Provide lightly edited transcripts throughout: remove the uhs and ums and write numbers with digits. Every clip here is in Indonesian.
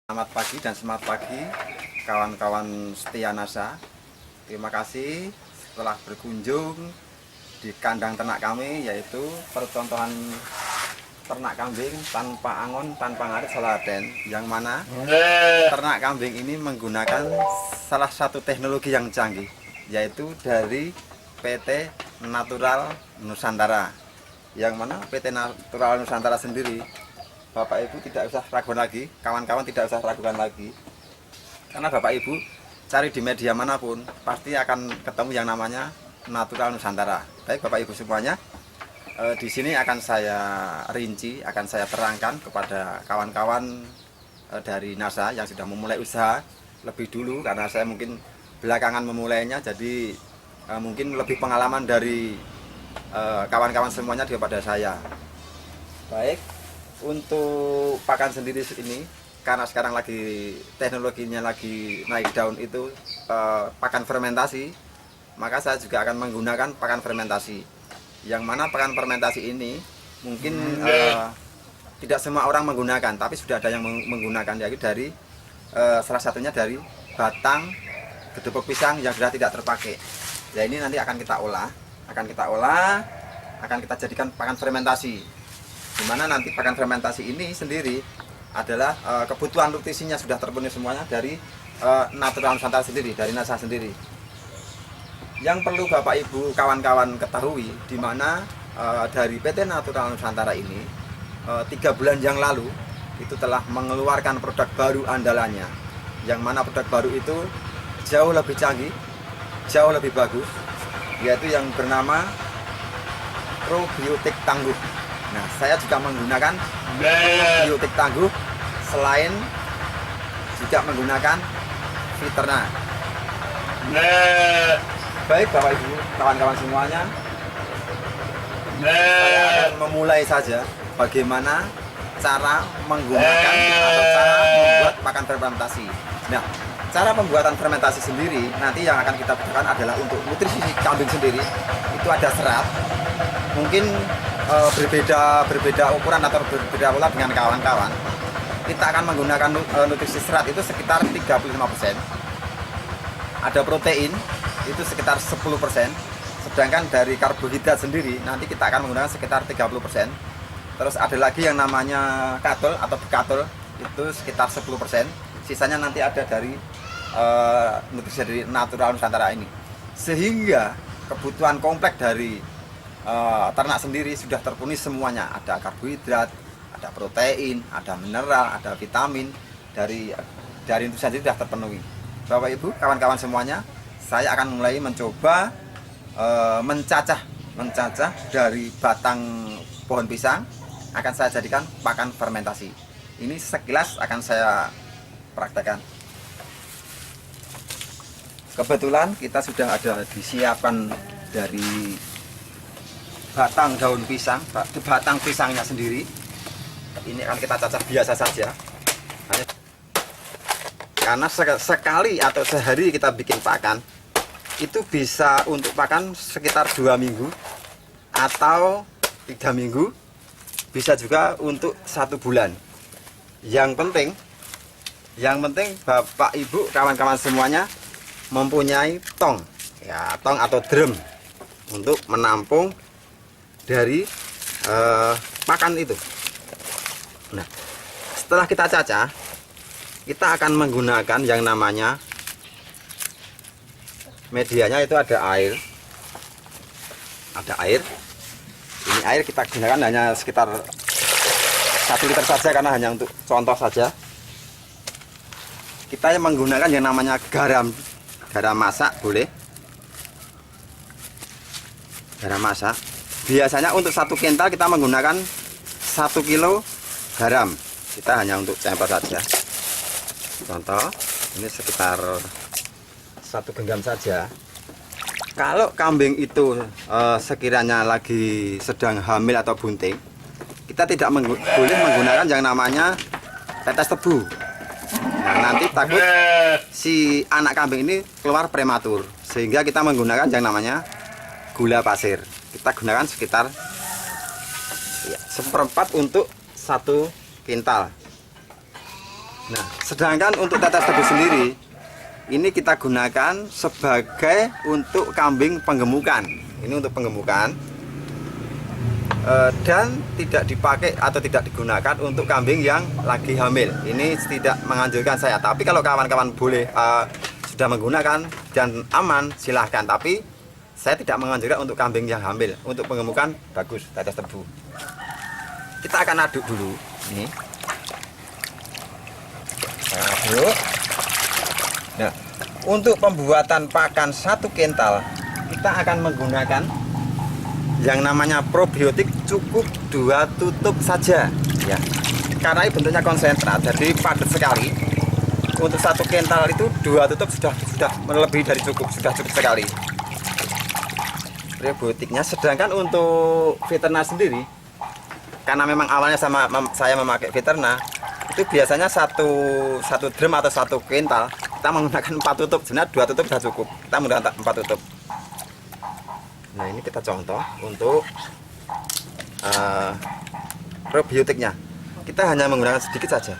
Selamat pagi dan semangat pagi kawan-kawan setia NASA. Terima kasih setelah berkunjung di kandang ternak kami, yaitu percontohan ternak kambing tanpa angon, tanpa ngarit soladen, yang mana ternak kambing ini menggunakan salah satu teknologi yang canggih, yaitu dari PT Natural Nusantara. Yang mana PT Natural Nusantara sendiri, Bapak Ibu tidak usah ragu lagi, kawan-kawan tidak usah ragukan lagi, karena Bapak Ibu cari di media manapun pasti akan ketemu yang namanya Natural Nusantara. Baik Bapak Ibu semuanya, di sini akan saya rinci, akan saya terangkan kepada kawan-kawan dari NASA yang sudah memulai usaha lebih dulu, karena saya mungkin belakangan memulainya, jadi mungkin lebih pengalaman dari kawan-kawan semuanya daripada saya. Baik, untuk pakan sendiri ini, karena sekarang lagi teknologinya lagi naik daun itu pakan fermentasi, maka saya juga akan menggunakan pakan fermentasi. Yang mana pakan fermentasi ini mungkin tidak semua orang menggunakan, tapi sudah ada yang menggunakan, yaitu dari salah satunya dari batang gedebok pisang yang sudah tidak terpakai. Ya, ini nanti akan kita olah, akan kita jadikan pakan fermentasi. Dimana nanti pakan fermentasi ini sendiri adalah kebutuhan nutrisinya sudah terpenuhi semuanya dari Natural Nusantara sendiri, dari NASA sendiri. Yang perlu Bapak Ibu kawan-kawan ketahui, dimana dari PT Natural Nusantara ini 3 bulan yang lalu itu telah mengeluarkan produk baru andalannya, yang mana produk baru itu jauh lebih canggih, jauh lebih bagus, yaitu yang bernama probiotik tangguh. Nah, saya juga menggunakan probiotik tangguh, selain juga menggunakan Viterna. Baik Bapak Ibu, kawan-kawan semuanya, saya akan memulai saja bagaimana cara menggunakan atau cara membuat pakan fermentasi. Nah, cara pembuatan fermentasi sendiri nanti yang akan kita gunakan adalah untuk nutrisi kambing sendiri. Itu ada serat, mungkin berbeda ukuran atau berbeda pola dengan kawan-kawan. Kita akan menggunakan nutrisi serat itu sekitar 35%. Ada protein itu sekitar 10%. Sedangkan dari karbohidrat sendiri nanti kita akan menggunakan sekitar 30%. Terus ada lagi yang namanya katol atau bekatol, itu sekitar 10%. Sisanya nanti ada dari nutrisi dari Natural Nusantara ini. Sehingga kebutuhan kompleks dari ternak sendiri sudah terpenuhi semuanya. Ada karbohidrat, ada protein, ada mineral, ada vitamin, dari itu saja sudah terpenuhi. Bapak Ibu, kawan-kawan semuanya, saya akan mulai mencoba mencacah dari batang pohon pisang, akan saya jadikan pakan fermentasi. Ini sekilas akan saya praktekkan. Kebetulan kita sudah ada disiapkan dari batang daun pisang, batang pisangnya sendiri. Ini akan kita cacah biasa saja. Karena sekali atau sehari kita bikin pakan, itu bisa untuk pakan sekitar 2 minggu atau 3 minggu, bisa juga untuk 1 bulan. Yang penting Bapak Ibu kawan-kawan semuanya mempunyai tong, ya, tong atau drum untuk menampung dari pakan itu. Nah, setelah kita cacah, kita akan menggunakan yang namanya medianya, itu ada air. Ini air kita gunakan hanya sekitar 1 liter saja, karena hanya untuk contoh saja. Kita menggunakan yang namanya garam masak, boleh garam masak. Biasanya untuk 1 kental kita menggunakan 1 kilo garam. Kita hanya untuk sampel saja. Contoh, ini sekitar 1 genggam saja. Kalau kambing itu sekiranya lagi sedang hamil atau bunting, kita tidak boleh menggunakan yang namanya tetes tebu. Nah, nanti takut si anak kambing ini keluar prematur, sehingga kita menggunakan yang namanya gula pasir. Kita gunakan sekitar 1/4 untuk 1 kintal. Nah, sedangkan untuk tetes tebu sendiri ini kita gunakan sebagai untuk kambing penggemukan. Ini untuk penggemukan dan tidak dipakai atau tidak digunakan untuk kambing yang lagi hamil. Ini tidak menganjurkan saya. Tapi kalau kawan-kawan boleh sudah menggunakan dan aman, silahkan. Tapi saya tidak menganjurkan untuk kambing yang hamil. Untuk penggemukan bagus tetes tebu. Kita akan aduk dulu. Ini. Saya aduk. Nah, untuk pembuatan pakan 1 kental kita akan menggunakan yang namanya probiotik cukup 2 tutup saja ya. Karena ini bentuknya konsentrat, jadi padat sekali. Untuk 1 kental itu 2 tutup sudah melebihi dari cukup, sudah cukup sekali probiotiknya. Sedangkan untuk veterina sendiri, karena memang awalnya saya memakai veterina, itu biasanya satu drum atau 1 kental kita menggunakan 4 tutup. Sebenarnya 2 tutup sudah cukup, kita menggunakan 4 tutup. Nah, ini kita contoh untuk probiotiknya. Kita hanya menggunakan sedikit saja.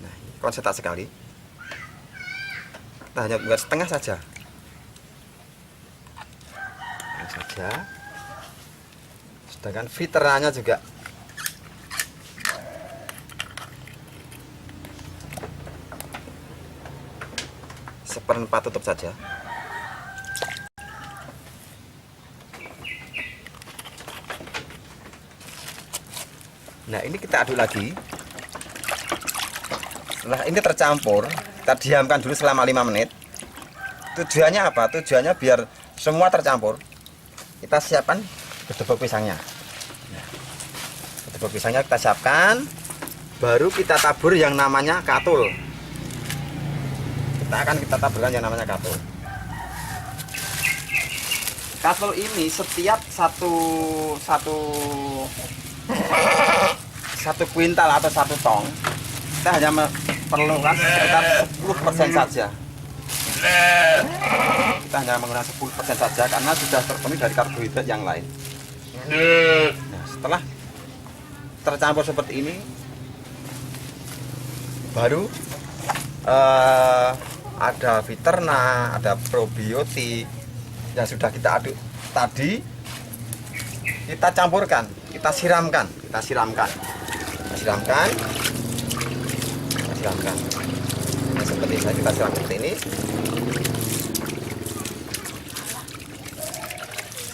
Nah, ini konsentrat sekali. Kita hanya menggunakan setengah saja. Ini saja. Sedangkan veterananya juga seperempat tutup saja. Nah, ini kita aduk lagi. Setelah ini tercampur, kita diamkan dulu selama 5 menit. Tujuannya apa? Tujuannya biar semua tercampur. Kita siapkan gedebok pisangnya. Nah, gedebok pisangnya kita siapkan. Baru kita tabur yang namanya katul. Kita taburkan yang namanya katul. Katul ini setiap satu kuintal atau 1 tong kita hanya memerlukan sekitar 10% saja. Kita hanya menggunakan 10% saja karena sudah terpenuhi dari karbohidrat yang lain. Nah, setelah tercampur seperti ini, baru ada veterina, ada probiotik yang sudah kita aduk tadi, kita campurkan, kita siramkan. Nah, seperti ini, kita siram seperti ini.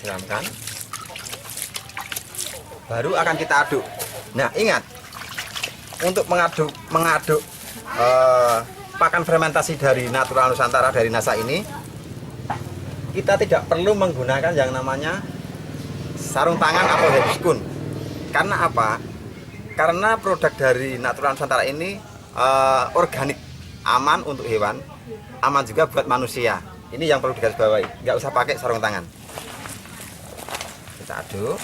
Siramkan. Baru akan kita aduk. Nah, ingat, untuk mengaduk pakan fermentasi dari Natural Nusantara dari NASA ini, kita tidak perlu menggunakan yang namanya sarung tangan atau handscoon. Karena apa? Karena produk dari Natural Nusantara ini organik, aman untuk hewan, aman juga buat manusia. Ini yang perlu digarisbawahi, nggak usah pakai sarung tangan. Kita aduk.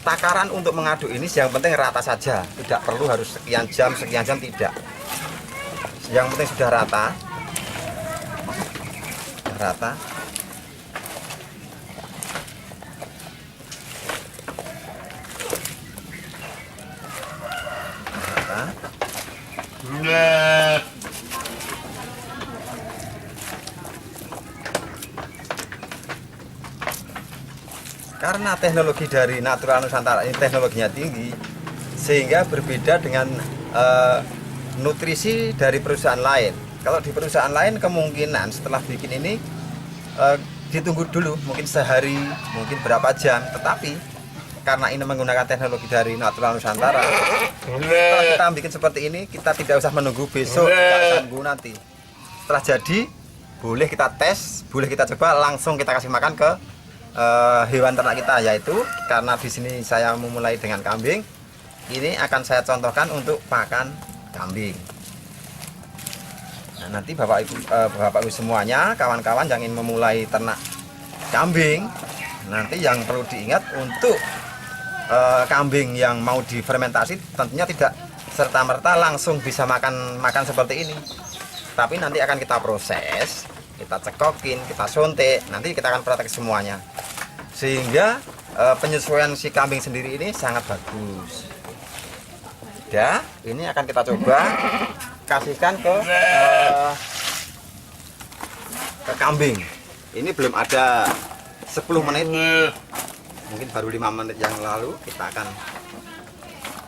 Takaran untuk mengaduk ini yang penting rata saja, tidak perlu harus sekian jam tidak. Yang penting sudah rata. Rata. Karena teknologi dari Natural Nusantara ini teknologinya tinggi, sehingga berbeda dengan nutrisi dari perusahaan lain. Kalau di perusahaan lain kemungkinan setelah bikin ini ditunggu dulu, mungkin sehari, mungkin berapa jam. Tetapi karena ini menggunakan teknologi dari Natural Nusantara, setelah kita bikin seperti ini, kita tidak usah menunggu besok, tunggu nanti. Setelah jadi, boleh kita tes, boleh kita coba, langsung kita kasih makan ke hewan ternak kita, yaitu karena di sini saya memulai dengan kambing. Ini akan saya contohkan untuk pakan kambing. Nah, nanti Bapak Ibu semuanya, kawan-kawan yang ingin memulai ternak kambing, nanti yang perlu diingat untuk kambing yang mau difermentasi tentunya tidak serta-merta langsung bisa makan seperti ini. Tapi nanti akan kita proses kita cekokin, kita suntik, nanti kita akan praktek semuanya. Sehingga penyesuaian si kambing sendiri ini sangat bagus. Ya, ini akan kita coba kasihkan ke kambing. Ini belum ada 10 menit, mungkin baru 5 menit yang lalu kita akan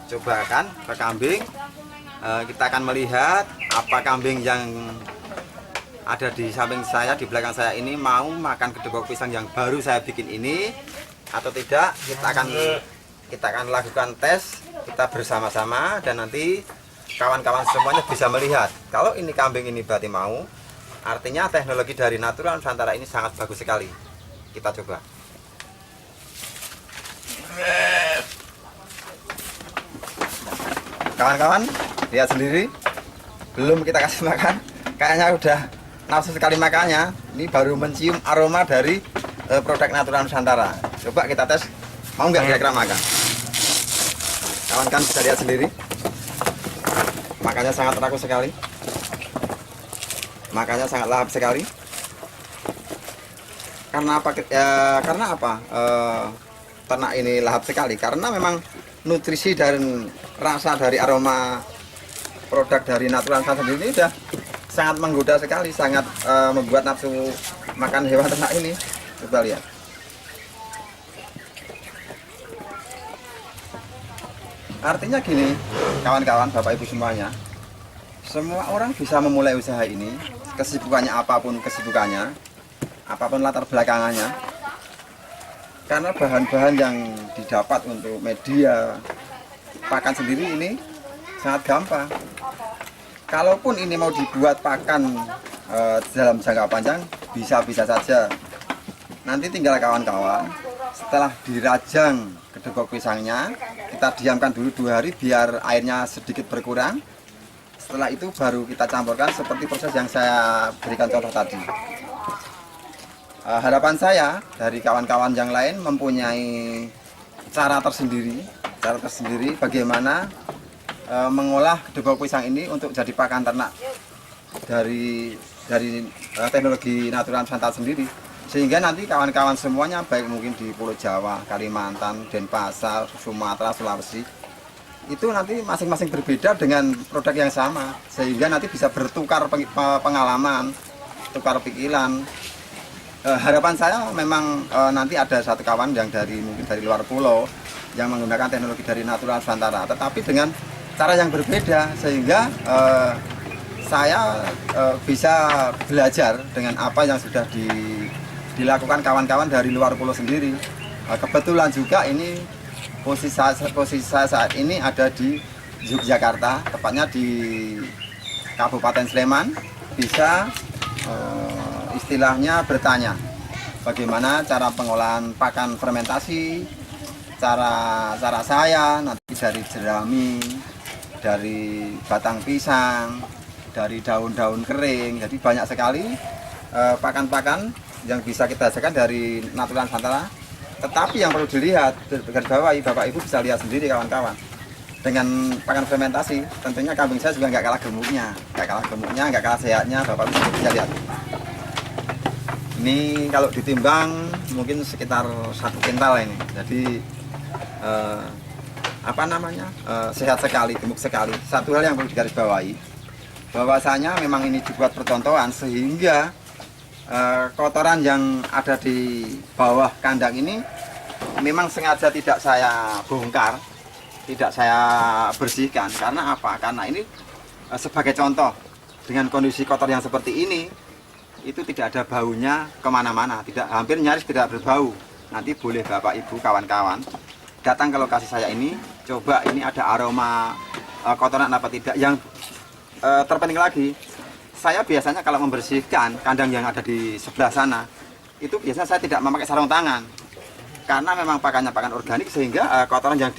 cobakan ke kambing. Kita akan melihat apa kambing yang ada di samping saya, di belakang saya ini mau makan kedebok pisang yang baru saya bikin ini atau tidak. Kita akan lakukan tes kita bersama-sama, dan nanti kawan-kawan semuanya bisa melihat kalau ini kambing ini berarti mau, artinya teknologi dari Natural Nusantara ini sangat bagus sekali. Kita coba. Kawan-kawan lihat sendiri, belum kita kasih makan, kayaknya udah nafsu sekali makannya. Ini baru mencium aroma dari produk Natural Nusantara. Coba kita tes, mau nggak kira-kira makan? Kawan kan bisa lihat sendiri, makannya sangat rakus sekali, makannya sangat lahap sekali. Karena apa? Ternak ini lahap sekali karena memang nutrisi dan rasa dari aroma produk dari Natural Nusantara sendiri ini sudah sangat menggoda sekali, sangat membuat nafsu makan hewan ternak ini. Coba lihat. Artinya gini, kawan-kawan, Bapak Ibu semuanya, semua orang bisa memulai usaha ini, kesibukannya apapun kesibukannya, apapun latar belakangannya, karena bahan-bahan yang didapat untuk media pakan sendiri ini sangat gampang. Kalaupun ini mau dibuat pakan dalam jangka panjang, bisa-bisa saja. Nanti tinggal kawan-kawan, setelah dirajang kedebok pisangnya, kita diamkan dulu 2 hari biar airnya sedikit berkurang. Setelah itu baru kita campurkan seperti proses yang saya berikan contoh tadi. Harapan saya dari kawan-kawan yang lain mempunyai cara tersendiri bagaimana mengolah kedebok pisang ini untuk jadi pakan ternak dari teknologi Natural Nusantara sendiri. Sehingga nanti kawan-kawan semuanya, baik mungkin di Pulau Jawa, Kalimantan, Denpasar, Sumatera, Sulawesi, itu nanti masing-masing berbeda dengan produk yang sama. Sehingga nanti bisa bertukar pengalaman, tukar pikiran. Harapan saya memang nanti ada satu kawan yang mungkin dari luar pulau yang menggunakan teknologi dari Natural Nusantara, tetapi dengan cara yang berbeda, sehingga saya bisa belajar dengan apa yang sudah dilakukan kawan-kawan dari luar pulau sendiri. Kebetulan juga ini posisi saya saat ini ada di Yogyakarta, tepatnya di Kabupaten Sleman. Bisa istilahnya bertanya bagaimana cara pengolahan pakan fermentasi, cara saya nanti dari jerami, dari batang pisang, dari daun-daun kering. Jadi banyak sekali pakan-pakan yang bisa kita hasilkan dari Natural Nusantara. Tetapi yang perlu dilihat, garisbawahi, Bapak Ibu bisa lihat sendiri kawan-kawan, dengan pakan fermentasi tentunya kambing saya juga nggak kalah gemuknya, nggak kalah sehatnya. Bapak Ibu bisa lihat ini, kalau ditimbang mungkin sekitar 1 kintal ini. Jadi sehat sekali, gemuk sekali. Satu hal yang perlu digarisbawahi, bahwasanya memang ini dibuat percontohan, sehingga kotoran yang ada di bawah kandang ini memang sengaja tidak saya bongkar, tidak saya bersihkan. Karena apa? Karena ini sebagai contoh, dengan kondisi kotor yang seperti ini, itu tidak ada baunya kemana-mana, hampir nyaris tidak berbau. Nanti boleh Bapak Ibu kawan-kawan datang ke lokasi saya ini, coba ini ada aroma kotoran apa tidak. Yang terpenting lagi, saya biasanya kalau membersihkan kandang yang ada di sebelah sana, itu biasanya saya tidak memakai sarung tangan, karena memang pakannya pakan organik, sehingga kotoran yang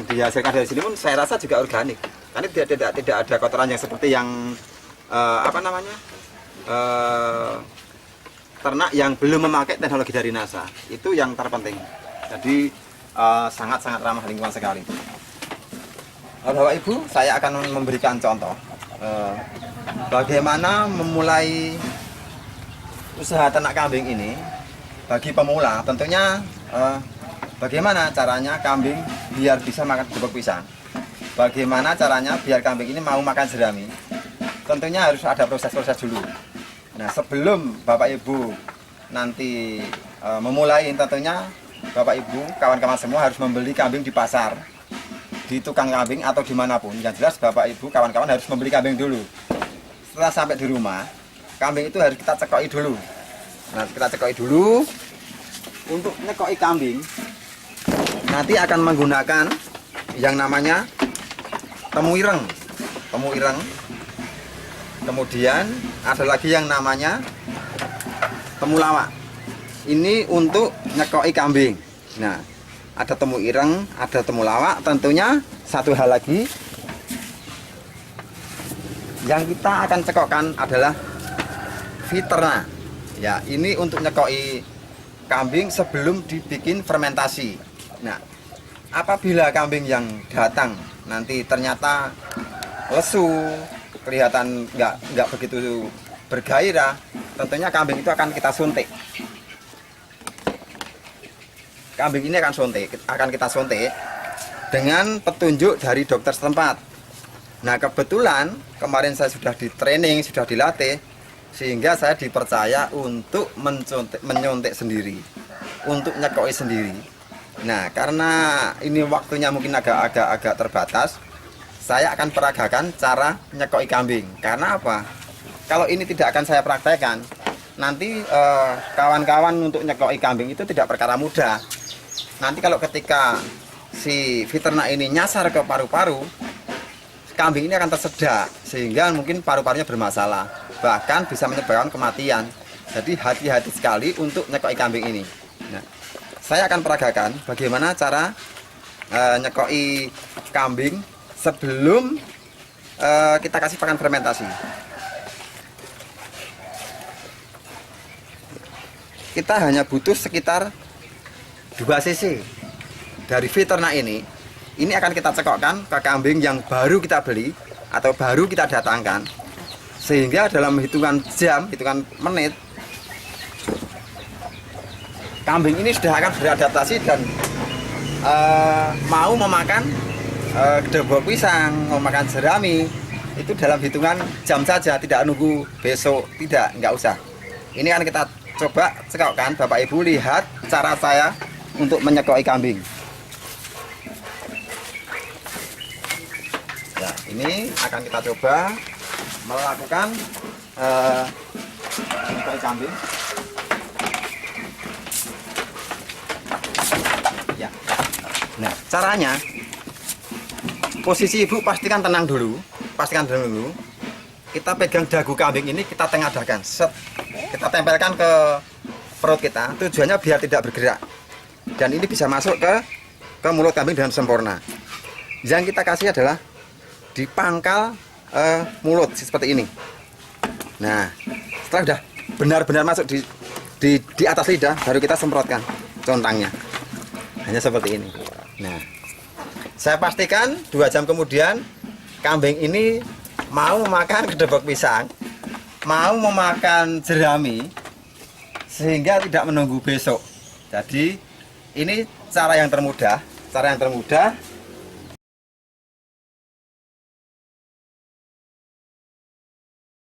dihasilkan dari sini pun saya rasa juga organik. Karena tidak ada kotoran yang seperti yang ternak yang belum memakai teknologi dari NASA. Itu yang terpenting. Jadi sangat-sangat ramah lingkungan sekali. Bapak Ibu, saya akan memberikan contoh bagaimana memulai usaha ternak kambing ini bagi pemula tentunya bagaimana caranya kambing biar bisa makan gedebok pisang. Bagaimana caranya biar kambing ini mau makan jerami. Tentunya harus ada proses-proses dulu. Nah, sebelum Bapak Ibu nanti memulai, tentunya Bapak Ibu, kawan-kawan semua harus membeli kambing di pasar, di tukang kambing atau dimanapun. Yang jelas Bapak Ibu, kawan-kawan harus membeli kambing dulu. Setelah sampai di rumah, kambing itu harus kita cekoki dulu. Nah, kita cekoki dulu. Untuk nyekoki kambing, nanti akan menggunakan yang namanya temu ireng. Temu ireng. Kemudian ada lagi yang namanya temulawak. Ini untuk nyekoki kambing. Nah, ada temu ireng, ada temulawak. Tentunya satu hal lagi yang kita akan cekokkan adalah Viterna. Ya, ini untuk nyekoki kambing sebelum dibikin fermentasi. Nah, apabila kambing yang datang nanti ternyata lesu, kelihatan nggak begitu bergairah, tentunya kambing itu akan kita suntik. Kambing ini akan kita suntik dengan petunjuk dari dokter setempat. Nah, kebetulan kemarin saya sudah di training, sudah dilatih, sehingga saya dipercaya untuk menyuntik sendiri, untuk nyekoki sendiri. Nah, karena ini waktunya mungkin agak terbatas, saya akan peragakan cara nyekoki kambing. Karena apa? Kalau ini tidak akan saya praktekkan, nanti kawan-kawan untuk nyekoki kambing itu tidak perkara mudah. Nanti kalau ketika si Viterna ini nyasar ke paru-paru, kambing ini akan tersedak sehingga mungkin paru-parunya bermasalah, bahkan bisa menyebabkan kematian. Jadi hati-hati sekali untuk nyekoki kambing ini. Nah, saya akan peragakan bagaimana cara nyekoki kambing sebelum kita kasih pakan fermentasi. Kita hanya butuh sekitar 2 cc dari Viterna ini. Ini akan kita cekokkan ke kambing yang baru kita beli atau baru kita datangkan, sehingga dalam hitungan jam, hitungan menit, kambing ini sudah akan beradaptasi dan mau memakan gedebok pisang, mau makan jerami. Itu dalam hitungan jam saja, tidak nunggu besok, nggak usah. Ini akan kita coba cekokkan. Bapak Ibu lihat cara saya untuk menyekoki kambing. Ya, ini akan kita coba melakukan menyekoki kambing. Ya. Nah, caranya, posisi ibu pastikan tenang dulu, Kita pegang dagu kambing ini, kita tengadakan, set. Kita tempelkan ke perut kita. Tujuannya biar tidak bergerak. Dan ini bisa masuk ke mulut kambing dengan sempurna. Yang kita kasih adalah di pangkal mulut seperti ini. Nah, setelah sudah benar-benar masuk di atas lidah, baru kita semprotkan contangnya. Hanya seperti ini. Nah, saya pastikan 2 jam kemudian kambing ini mau memakan gedebok pisang, mau memakan jerami, sehingga tidak menunggu besok. Jadi ini cara yang termudah